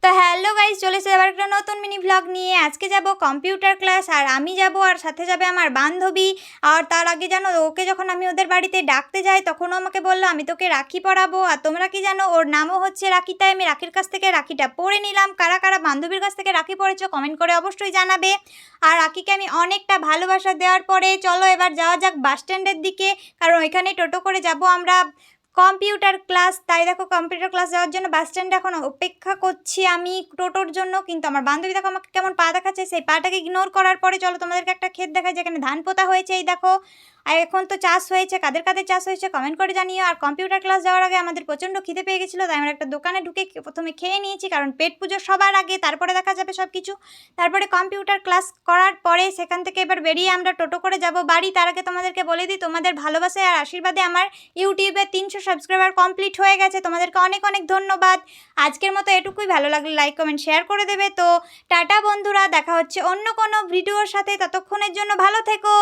তো hello guys, চলে এসেছে আবার একটা নতুন মিনি ভ্লগ নিয়ে। আজকে যাব কম্পিউটার ক্লাস, আর আমি যাব আর সাথে যাবে আমার বান্ধবী। আর তার আগে জানো, ওকে যখন আমি ওদের বাড়িতে ডাকতে যাই তখন ও আমাকে বললো আমি তোকে রাখি পরাবো। আর তোমরা কি জানো, ওর নামও হচ্ছে রাখি। তাই আমি রাখির কাছ থেকে রাখিটা পরে নিলাম। কারা কারা বান্ধবীর কাছ থেকে রাখি পরেছো কমেন্ট করে অবশ্যই জানাবে। আর রাখিকে আমি অনেকটা ভালোবাসা দেওয়ার পরে চলো এবার যাওয়া যাক বাস স্ট্যান্ডের দিকে, কারণ ওইখানে টোটো করে যাব আমরা কম্পিউটার ক্লাস। তাই দেখো, কম্পিউটার ক্লাস যাওয়ার জন্য বাস স্ট্যান্ডে এখন অপেক্ষা করছি আমি টোটোর জন্য। কিন্তু আমার বান্ধবী দেখো আমাকে কেমন পা দেখাচ্ছে, সেই পাটাকে ইগনোর করার পরে চলো তোমাদেরকে একটা ক্ষেত দেখায় যেখানে ধান পোতা হয়েছে। এই দেখো, আর এখন তো চাষ হয়েছে। কাদের কাদের চাষ হয়েছে কমেন্ট করে জানিও। আর কম্পিউটার ক্লাস যাওয়ার আগে আমাদের প্রচণ্ড খিদে পেয়ে গেছিলো, তাই আমরা একটা দোকানে ঢুকে প্রথমে খেয়ে নিয়েছি, কারণ পেট পুজো সবার আগে, তারপরে দেখা যাবে সব কিছু। তারপরে কম্পিউটার ক্লাস করার পরে সেখান থেকে এবার বেরিয়ে আমরা টোটো করে যাব বাড়ি। তার আগে তোমাদেরকে বলে দিই, তোমাদের ভালোবাসায় আর আশীর্বাদে আমার ইউটিউবে 300 সাবস্ক্রাইবার কমপ্লিট হয়ে গেছে। তোমাদেরকে অনেক অনেক ধন্যবাদ। আজকের মতো এটুকুই, ভালো লাগলে লাইক কমেন্ট শেয়ার করে দেবে। তো টাটা বন্ধুরা, দেখা হচ্ছে অন্য কোনো ভিডিওর সাথে, ততক্ষণের জন্য ভালো থেকো।